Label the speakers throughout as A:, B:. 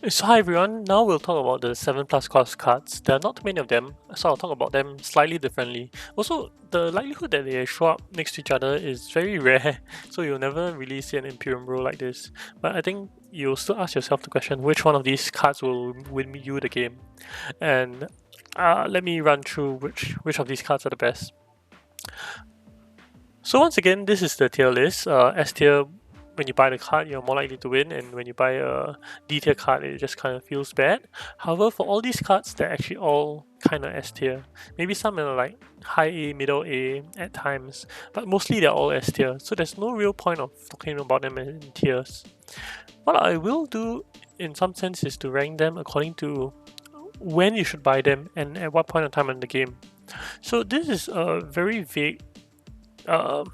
A: So hi everyone, now we'll talk about the 7 plus cost cards. There are not too many of them, so I'll talk about them slightly differently. Also, the likelihood that they show up next to each other is very rare, so you'll never really see an Imperium roll like this. But I think you'll still ask yourself the question, which one of these cards will win you the game? And let me run through which of these cards are the best. So once again, this is the tier list. S tier, when you buy the card, you're more likely to win, and when you buy a D tier card, it just kind of feels bad. However, for all these cards, they're actually all kind of S tier. Maybe some are like high A, middle A at times, but mostly they're all S tier. So there's no real point of talking about them in tiers. What I will do, in some sense, is to rank them according to when you should buy them and at what point of time in the game. So this is a very vague uh,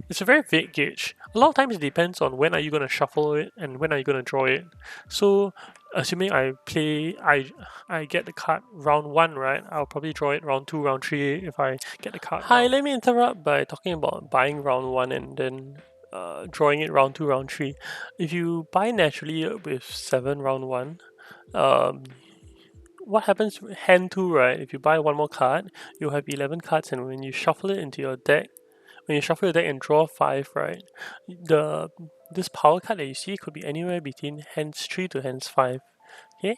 A: it's a very vague gauge. A lot of times it depends on when are you going to shuffle it and when are you going to draw it. So assuming I get the card round 1, right? I'll probably draw it round 2, round 3 if I get the card. Hi, let me interrupt by talking about buying round 1 and then drawing it round 2, round 3. If you buy naturally with 7 round 1, what happens hand 2, right? If you buy one more card, you'll have 11 cards, and when you shuffle it into your deck, when you shuffle your deck and draw 5, right, this power card that you see could be anywhere between hands 3 to hands 5. Okay?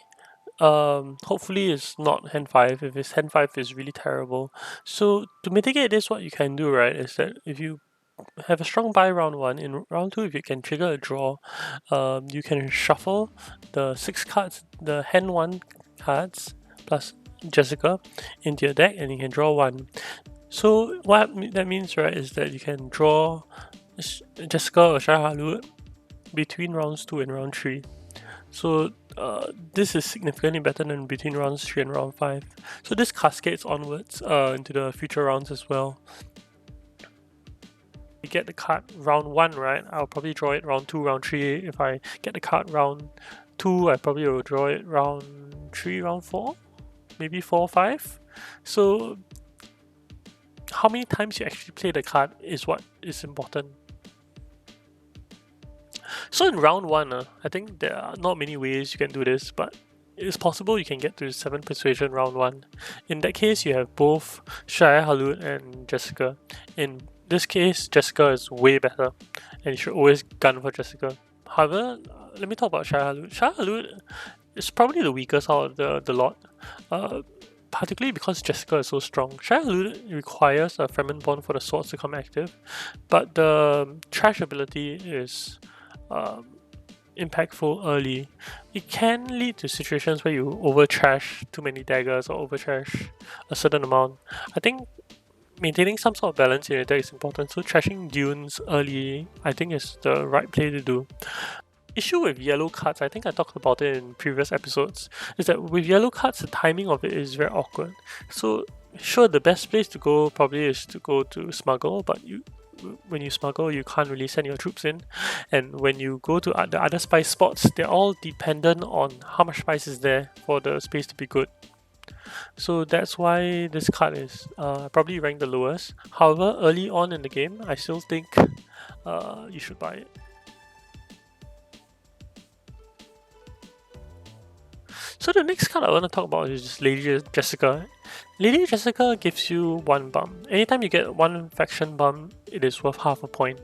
A: Hopefully it's not hand 5. If it's hand 5, it's really terrible. So to mitigate this, what you can do, right, is that if you have a strong buy round 1, in round 2, if you can trigger a draw, you can shuffle the 6 cards, the hand 1 cards plus Jessica into your deck, and you can draw 1. So what that means, right, is that you can draw Jessica or Shai Halud between rounds 2 and round 3. So this is significantly better than between rounds 3 and round 5. So this cascades onwards into the future rounds as well. You get the card round 1, right? I'll probably draw it round 2, round 3. If I get the card round 2, I probably will draw it round 3, round 4, maybe 4, 5. So how many times you actually play the card is what is important. So in round 1, I think there are not many ways you can do this, but it's possible you can get to 7 persuasion round 1. In that case, you have both Shai Halud and Jessica. In this case, Jessica is way better, and you should always gun for Jessica. However, let me talk about Shai Halud. Shai Halud is probably the weakest out of the lot. Particularly because Jessica is so strong. Shai Halud requires a Fragment Bond for the swords to come active, but the trash ability is impactful early. It can lead to situations where you over trash too many daggers or over trash a certain amount. I think maintaining some sort of balance in your deck is important, so trashing dunes early I think is the right play to do. Issue with yellow cards, I think I talked about it in previous episodes, is that with yellow cards, the timing of it is very awkward. So sure, the best place to go probably is to go to smuggle, but when you smuggle, you can't really send your troops in. And when you go to the other spice spots, they're all dependent on how much spice is there for the space to be good. So that's why this card is probably ranked the lowest. However, early on in the game, I still think you should buy it. So the next card I want to talk about is just Lady Jessica. Lady Jessica gives you 1 bump. Anytime you get 1 faction bump, it is worth half a point.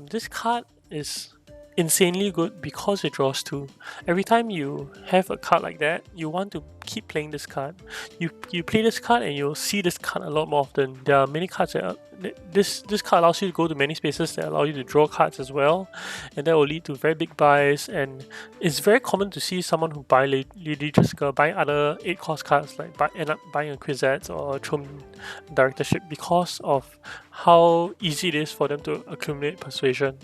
A: This card is insanely good because it draws 2. Every time you have a card like that, you want to keep playing this card. You play this card and you'll see this card a lot more often. There are many cards that this card allows you to go to many spaces that allow you to draw cards as well, and that will lead to very big buys. And it's very common to see someone who buy Lady Jessica buy other 8 cost cards, like end up buying a Quizets or Chum Directorship because of how easy it is for them to accumulate persuasion.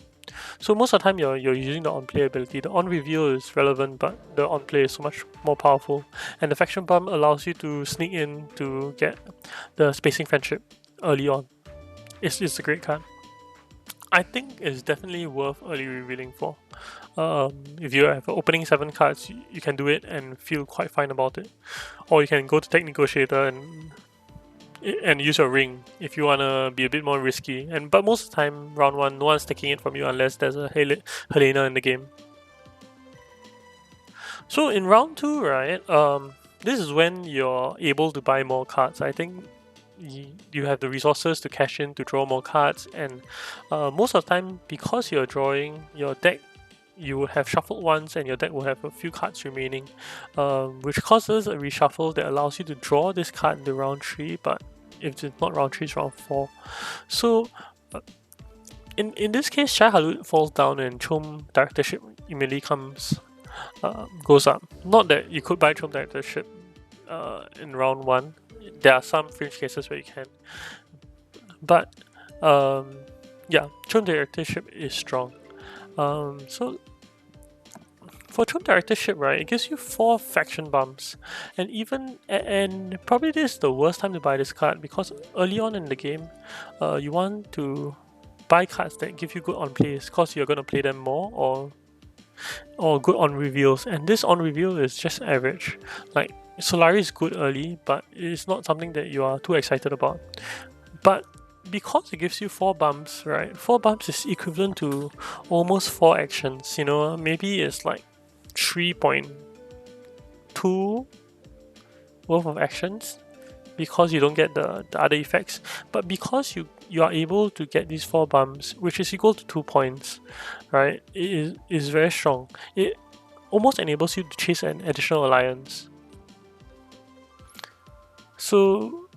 A: So most of the time you're using the on-play ability. The on-reveal is relevant, but the on-play is so much more powerful. And the faction bump allows you to sneak in to get the spacing friendship early on. It's a great card. I think it's definitely worth early revealing for. If you have opening 7 cards, you can do it and feel quite fine about it. Or you can go to Tech Negotiator and use your ring if you wanna be a bit more risky. But most of the time, round 1, no one's taking it from you unless there's a Helena in the game. So in round 2, right, this is when you're able to buy more cards. I think you have the resources to cash in to draw more cards, and most of the time, because you're drawing your deck, you will have shuffled once and your deck will have a few cards remaining, which causes a reshuffle that allows you to draw this card in the round 3, but if it's not round 3, it's round 4. So uh, in this case, Shai Halud falls down and Chom Directorship immediately goes up. Not that you could buy Chom Directorship in round 1. There are some fringe cases where you can, but yeah, Chom Directorship is strong. So for Chom Directorship, right, it gives you 4 faction bumps, and probably this is the worst time to buy this card, because early on in the game, you want to buy cards that give you good on plays, because you're going to play them more, or good on reveals, and this on reveal is just average. Like, Solari is good early, but it's not something that you are too excited about. But because it gives you 4 bumps, right, 4 bumps is equivalent to almost 4 actions, you know, maybe it's like 3.2 worth of actions, because you don't get the other effects. But because you are able to get these 4 bumps, which is equal to 2 points, right, it is very strong. It almost enables you to chase an additional alliance. So,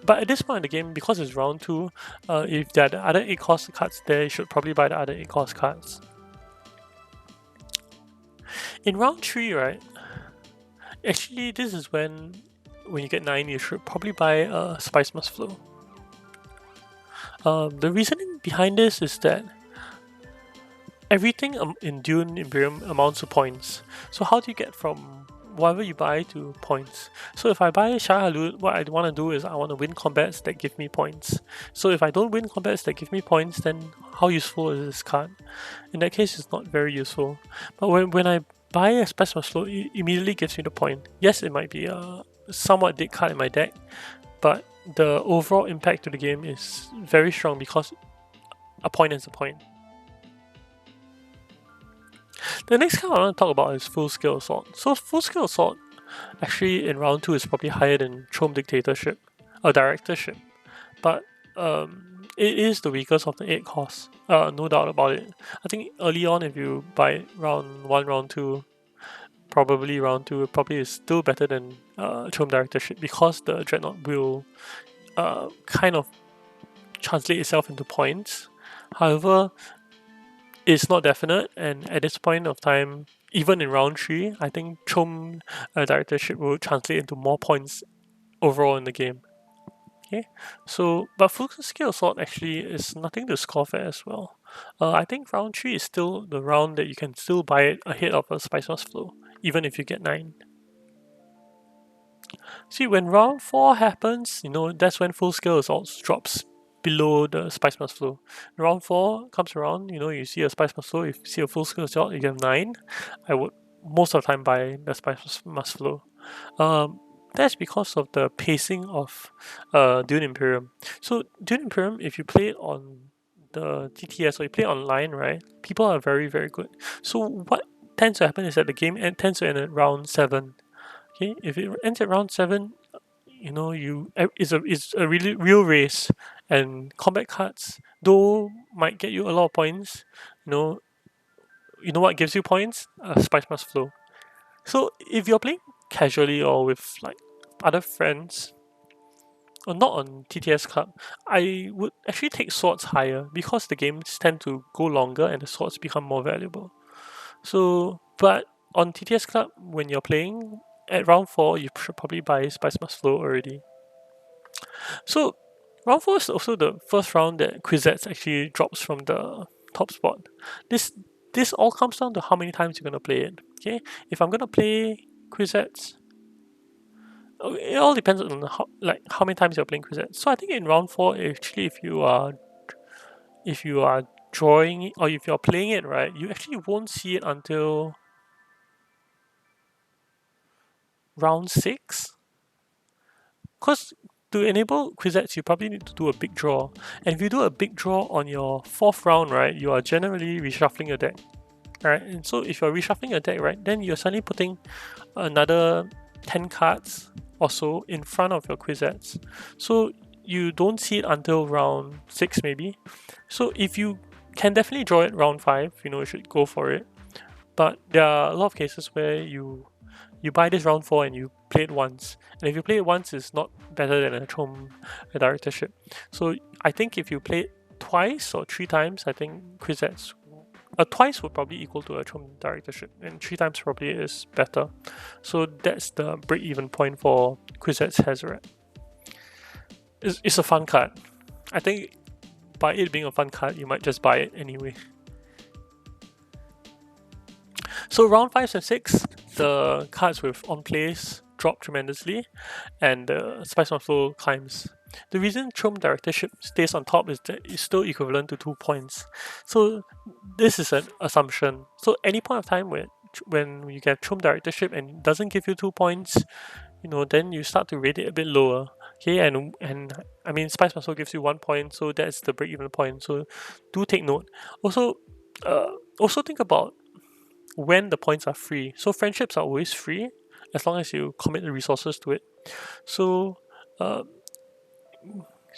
A: but at this point in the game, because it's round 2, if there are the other 8 cost cards there, you should probably buy the other 8 cost cards. In round 3, right, actually this is when you get 9, you should probably buy Spice Must Flow. The reasoning behind this is that everything in Dune Imperium amounts to points. So how do you get from whatever you buy to points? So if I buy Shai Halud, what I want to do is I want to win combats that give me points. So if I don't win combats that give me points, then how useful is this card? In that case, it's not very useful. But when I buy a Spice Must Flow, it immediately gives me the point. Yes, it might be a somewhat dead card in my deck, but the overall impact to the game is very strong, because a point is a point. The next card I want to talk about is Full Scale Assault. So Full Scale Assault, actually in round 2, is probably higher than Chom Dictatorship, or Directorship, but it is the weakest of the 8 costs, no doubt about it. I think early on, if you buy round 1, round 2, probably round 2 probably is still better than Chom Directorship, because the Dreadnought will kind of translate itself into points. However, it's not definite, and at this point of time, even in round 3, I think Chom Directorship will translate into more points overall in the game. Okay, so but Full Scale Assault actually is nothing to scoff at as well. I think round 3 is still the round that you can still buy it ahead of a Spice Must Flow, even if you get 9. See, when round 4 happens, you know, that's when Full Scale Assault drops below the Spice Must Flow. Round 4 comes around, you know, you see a Spice Must Flow, if you see a Full Scale Assault, you get 9. I would most of the time buy the Spice Must Flow. That's because of the pacing of Dune Imperium. So Dune Imperium, if you play it on the TTS or you play it online, right, people are very, very good. So what tends to happen is that the game tends to end at round 7. Okay, if it ends at round 7, you know, it's a really real race, and combat cards, though, might get you a lot of points. You know what gives you points? Spice Must Flow. So if you're playing casually or with like other friends, or not on TTS Club, I would actually take swords higher, because the games tend to go longer and the swords become more valuable. So, but on TTS Club, when you're playing at round 4, you should probably buy Spice Must Flow already. So, round 4 is also the first round that Quizettes actually drops from the top spot. This all comes down to how many times you're gonna play it. Okay, if I'm gonna play Quizettes, it all depends on how many times you're playing Quizettes. So I think in round 4, actually, if you are drawing it, or if you're playing it right, you actually won't see it until round 6. Because to enable Quizettes, you probably need to do a big draw. And if you do a big draw on your 4th round, right, you are generally reshuffling your deck. Alright, and so if you're reshuffling your deck, right, then you're suddenly putting another 10 cards or so in front of your Quizzets. So you don't see it until round 6 maybe. So if you can definitely draw it round 5, you should go for it. But there are a lot of cases where you buy this round 4 and you play it once. And if you play it once, it's not better than a Chom Directorship. So I think if you play it twice or 3 times, I think Quizzets twice would probably equal to a Chom Directorship, and 3 times probably is better. So that's the break-even point for Quizet's Hazoret. It's a fun card. I think by it being a fun card, you might just buy it anyway. So round 5 and 6, the cards with on plays drop tremendously, and the Spice on Flow climbs. The reason Chom Directorship stays on top is that it's still equivalent to 2 points. So this is an assumption. So any point of time when you get Chom Directorship and it doesn't give you 2 points, then you start to rate it a bit lower. Okay, and I mean Spice Muscle gives you 1 point, so that's the break-even point. So do take note. Also think about when the points are free. So friendships are always free as long as you commit the resources to it. So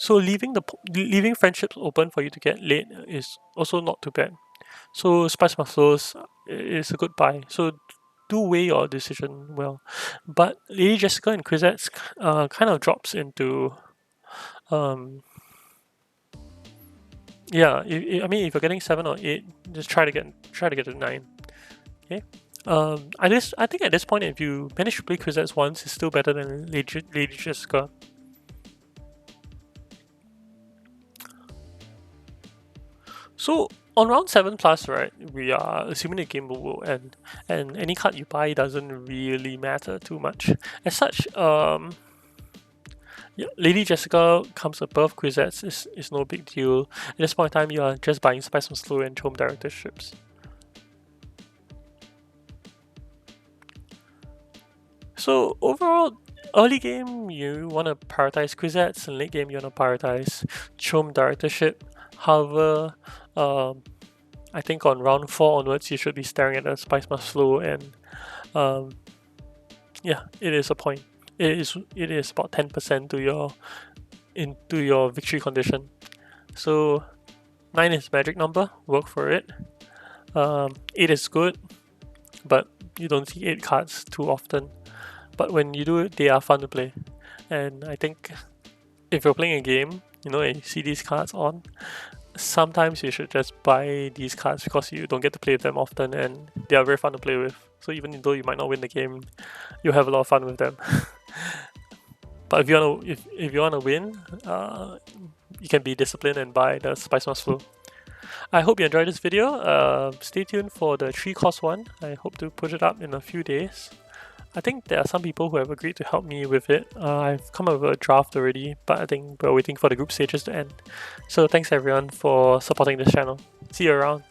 A: leaving friendships open for you to get late is also not too bad. So Spice Muscles is a good buy. So do weigh your decision well. But Lady Jessica and Quizzets kind of drops into yeah. I mean, if you're getting 7 or 8, just try to get to 9. Okay. I think at this point, if you manage to play Quizzets once, it's still better than Lady Jessica. So on round 7 plus, right, we are assuming the game will end, and any card you buy doesn't really matter too much. As such, Lady Jessica comes above Quizzets is no big deal. At this point in time, you are just buying Spice on Slow and Chom Directorships. So overall, early game you want to prioritize Quizzets, and late game you want to prioritize Chom Directorship. However, I think on round 4 onwards you should be staring at the Spice Must Flow, and yeah, it is a point. It is about 10% into your victory condition. So 9 is magic number, work for it. 8 is good, but you don't see 8 cards too often. But when you do it, they are fun to play. And I think if you're playing a game, and you see these cards on, sometimes you should just buy these cards because you don't get to play with them often, and they are very fun to play with. So even though you might not win the game, you'll have a lot of fun with them. But if you wanna win, you can be disciplined and buy the Spice Must Flow. I hope you enjoyed this video. Stay tuned for the 3-cost one. I hope to put it up in a few days. I think there are some people who have agreed to help me with it. I've come up with a draft already, but I think we're waiting for the group stages to end. So thanks everyone for supporting this channel. See you around.